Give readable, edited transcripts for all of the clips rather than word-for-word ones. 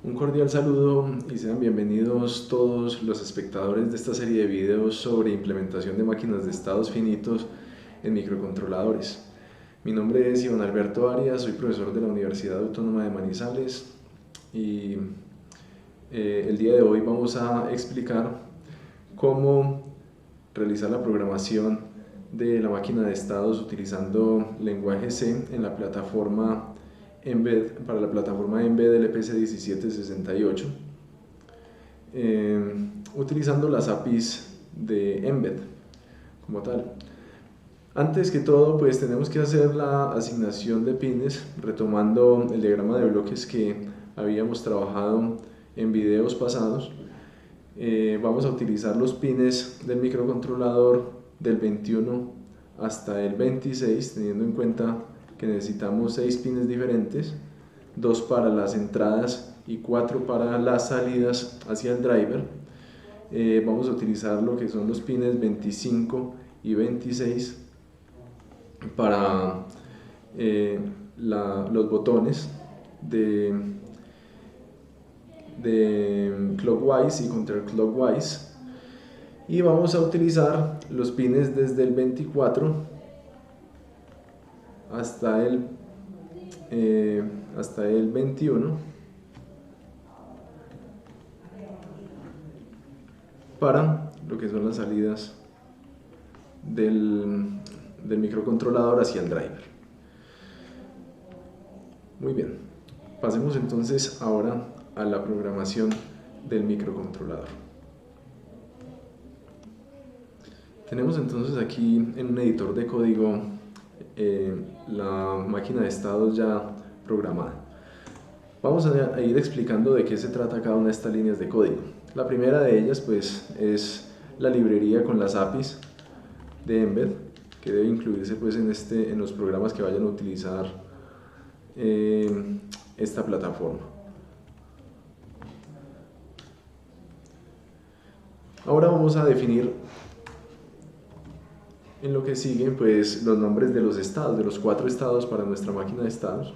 Un cordial saludo y sean bienvenidos todos los espectadores de esta serie de videos sobre implementación de máquinas de estados finitos en microcontroladores. Mi nombre es Iván Alberto Arias, soy profesor de la Universidad Autónoma de Manizales y el día de hoy vamos a explicar cómo realizar la programación de la máquina de estados utilizando lenguaje C en la plataforma Embed, para la plataforma Embed LPC 1768, utilizando las APIs de Embed como tal. Antes que todo, pues tenemos que hacer la asignación de pines, retomando el diagrama de bloques que habíamos trabajado en videos pasados. Vamos a utilizar los pines del microcontrolador del 21 hasta el 26, teniendo en cuenta que necesitamos 6 pines diferentes, 2 para las entradas y 4 para las salidas hacia el driver. Vamos a utilizar lo que son los pines 25 y 26 para los botones de clockwise y counterclockwise, y vamos a utilizar los pines desde el 24 hasta el 21 para lo que son las salidas del microcontrolador hacia el driver. Muy bien, pasemos entonces ahora a la programación del microcontrolador. Tenemos entonces aquí en un editor de código la máquina de estados ya programada. Vamos a ir explicando de qué se trata cada una de estas líneas de código. La primera de ellas pues es la librería con las APIs de Embed, que debe incluirse pues en los programas que vayan a utilizar esta plataforma. Ahora vamos a definir en lo que sigue pues los nombres de los estados, de los 4 estados para nuestra máquina de estados.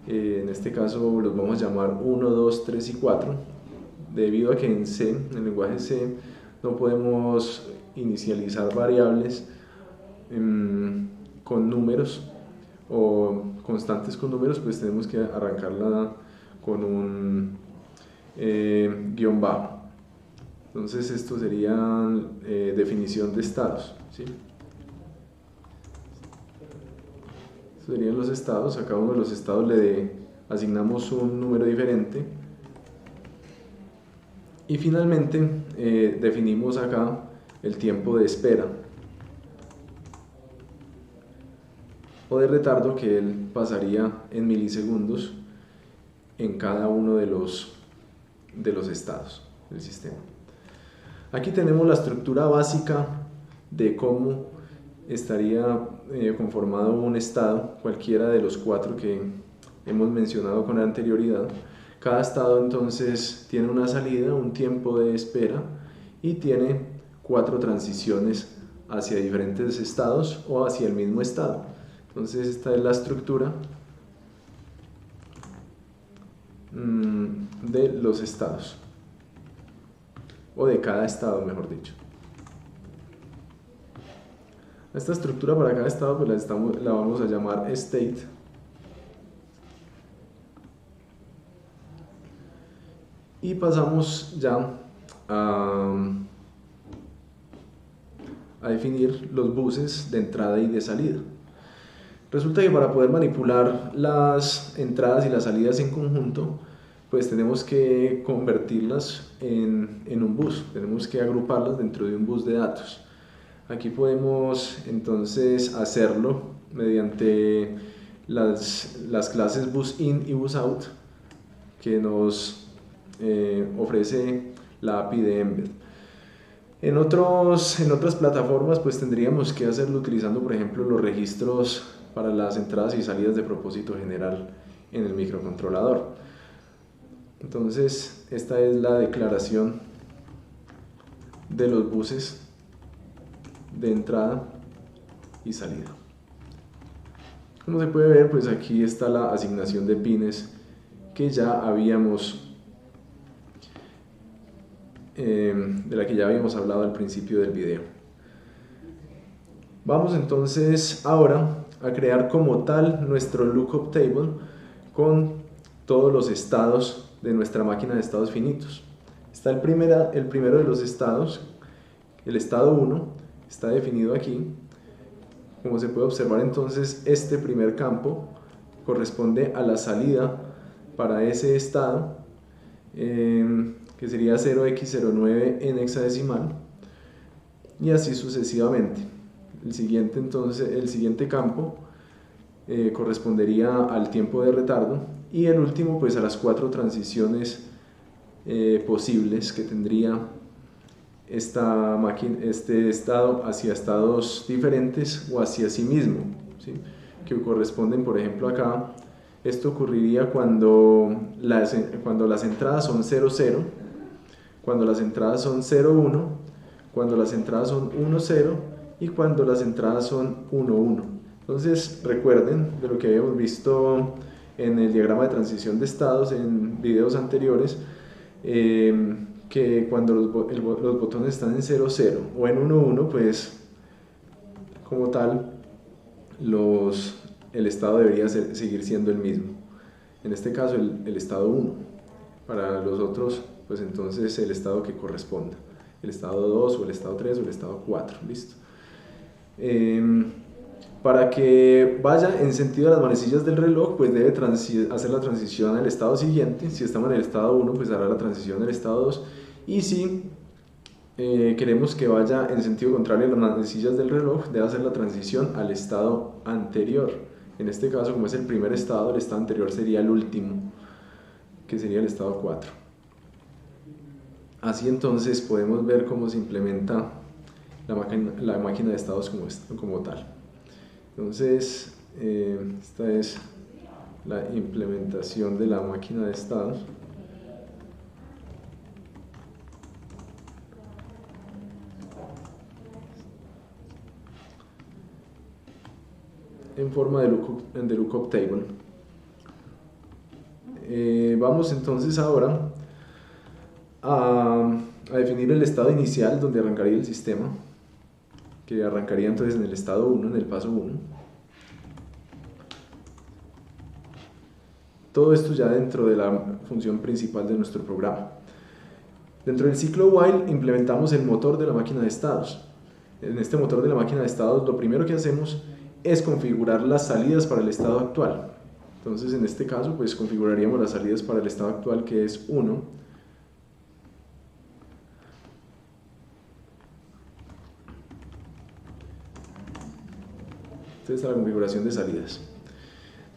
En este caso los vamos a llamar 1, 2, 3 y 4, debido a que en C, en el lenguaje C, no podemos inicializar variables con números o constantes con números, pues tenemos que arrancarla con un guión bajo. Entonces esto sería definición de estados, ¿sí? Estos serían los estados. A cada uno de los estados le asignamos un número diferente. Y finalmente definimos acá el tiempo de espera o de retardo que él pasaría en milisegundos en cada uno de los estados del sistema. Aquí tenemos la estructura básica de cómo estaría conformado un estado, cualquiera de los 4 que hemos mencionado con anterioridad. Cada estado entonces tiene una salida, un tiempo de espera y tiene 4 transiciones hacia diferentes estados o hacia el mismo estado. Entonces esta es la estructura de los estados, o de cada estado, mejor dicho. Esta estructura para cada estado pues la vamos a llamar state. Y pasamos ya a definir los buses de entrada y de salida. Resulta que para poder manipular las entradas y las salidas en conjunto, pues tenemos que convertirlas en un bus, tenemos que agruparlas dentro de un bus de datos. Aquí podemos entonces hacerlo mediante las clases busIn y busOut que nos ofrece la API de Embed. En otras plataformas pues tendríamos que hacerlo utilizando, por ejemplo, los registros para las entradas y salidas de propósito general en el microcontrolador. Entonces esta es la declaración de los buses de entrada y salida. Como se puede ver, pues aquí está la asignación de pines que ya habíamos de la que ya habíamos hablado al principio del video. Vamos entonces ahora a crear como tal nuestro lookup table con todos los estados de nuestra máquina de estados finitos. Está el primero de los estados, el estado 1, está definido aquí. Como se puede observar entonces, este primer campo corresponde a la salida para ese estado, que sería 0x09 en hexadecimal, y así sucesivamente. El siguiente campo correspondería al tiempo de retardo, y el último pues a las 4 transiciones posibles que tendría este estado hacia estados diferentes o hacia sí mismo, ¿sí? Que corresponden, por ejemplo, acá. Esto ocurriría cuando las entradas son 0, 0, cuando las entradas son 0, 1, cuando las entradas son 1, 0 y cuando las entradas son 1, 1. Entonces recuerden de lo que habíamos visto en el diagrama de transición de estados en videos anteriores, que cuando los botones están en 0, 0 o en 1, 1, pues como tal el estado debería seguir siendo el mismo. En este caso el estado 1. Para los otros, pues entonces el estado que corresponda. El estado 2 o el estado 3 o el estado 4. Listo. Para que vaya en sentido de las manecillas del reloj, pues debe hacer la transición al estado siguiente. Si estamos en el estado 1, pues hará la transición al estado 2. Y si queremos que vaya en sentido contrario a las manecillas del reloj, debe hacer la transición al estado anterior. En este caso, como es el primer estado, el estado anterior sería el último, que sería el estado 4. Así entonces podemos ver cómo se implementa la máquina de estados como tal. Entonces, esta es la implementación de la máquina de estados. En forma de lookup table. Vamos entonces ahora a definir el estado inicial donde arrancaría el sistema, que arrancaría entonces en el estado 1, en el paso 1. Todo esto ya dentro de la función principal de nuestro programa. Dentro del ciclo while implementamos el motor de la máquina de estados. En este motor de la máquina de estados lo primero que hacemos es configurar las salidas para el estado actual. Entonces en este caso pues configuraríamos las salidas para el estado actual, que es 1. Esta es la configuración de salidas.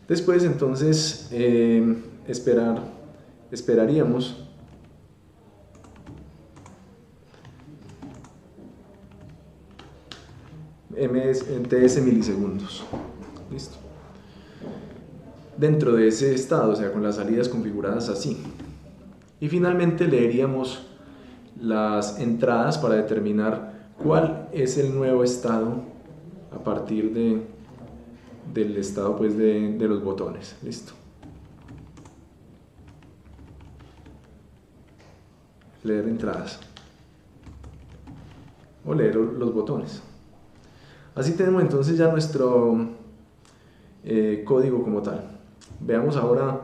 Después entonces esperaríamos en TS milisegundos. Listo. Dentro de ese estado, o sea, con las salidas configuradas así. Y finalmente leeríamos las entradas para determinar cuál es el nuevo estado a partir del estado pues, de los botones. Listo. Leer entradas. O leer los botones. Así tenemos entonces ya nuestro código como tal. Veamos ahora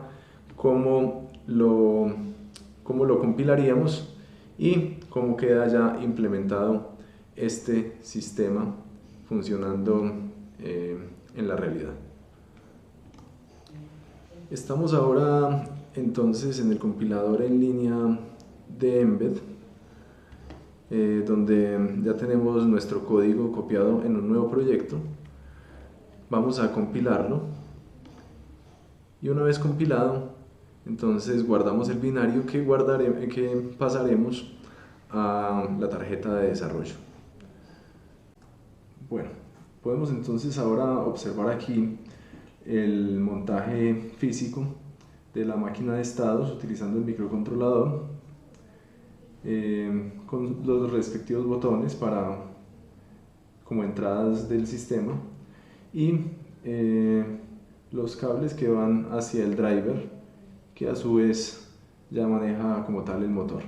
cómo lo compilaríamos y cómo queda ya implementado este sistema funcionando en la realidad. Estamos ahora entonces en el compilador en línea de Embed, donde ya tenemos nuestro código copiado en un nuevo proyecto. Vamos a compilarlo y una vez compilado, entonces guardamos el binario que pasaremos a la tarjeta de desarrollo. Bueno, podemos entonces ahora observar aquí el montaje físico de la máquina de estados utilizando el microcontrolador, con los respectivos botones como entradas del sistema y los cables que van hacia el driver, que a su vez ya maneja como tal el motor.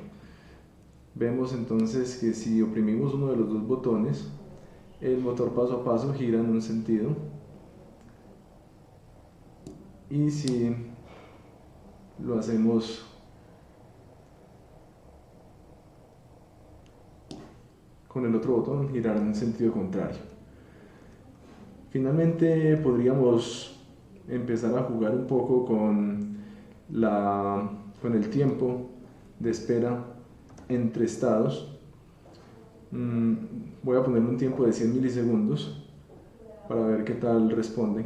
Vemos entonces que si oprimimos uno de los dos botones, el motor paso a paso gira en un sentido, y si lo hacemos con el otro botón, girará en un sentido contrario. Finalmente podríamos empezar a jugar un poco con el tiempo de espera entre estados. Voy a ponerle un tiempo de 100 milisegundos para ver qué tal responde.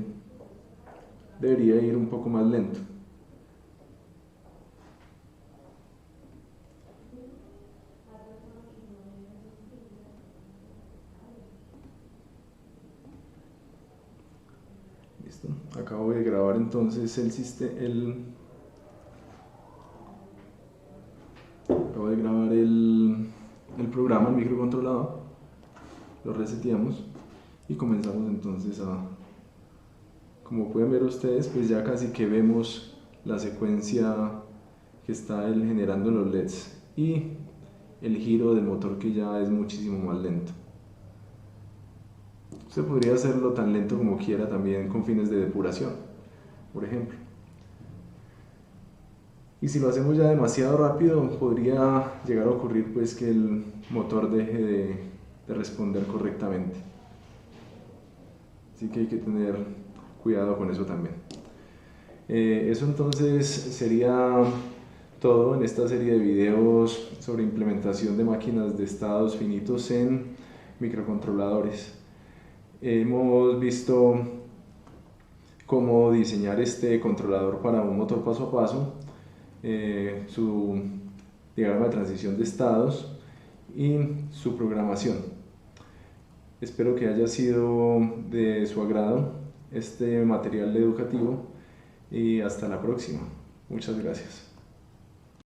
Debería ir un poco más lento. Listo. Acabo de grabar entonces acabo de grabar el programa, el microcontrolador. Lo reseteamos y comenzamos entonces como pueden ver ustedes, pues ya casi que vemos la secuencia que está él generando en los LEDs y el giro del motor, que ya es muchísimo más lento. Usted podría hacerlo tan lento como quiera también con fines de depuración, por ejemplo. Y si lo hacemos ya demasiado rápido, podría llegar a ocurrir pues que el motor deje de responder correctamente. Así que hay que tener cuidado con eso también. Eso entonces sería todo en esta serie de videos sobre implementación de máquinas de estados finitos en microcontroladores. Hemos visto cómo diseñar este controlador para un motor paso a paso, su diagrama de transición de estados y su programación. Espero que haya sido de su agrado este material educativo y hasta la próxima. Muchas gracias.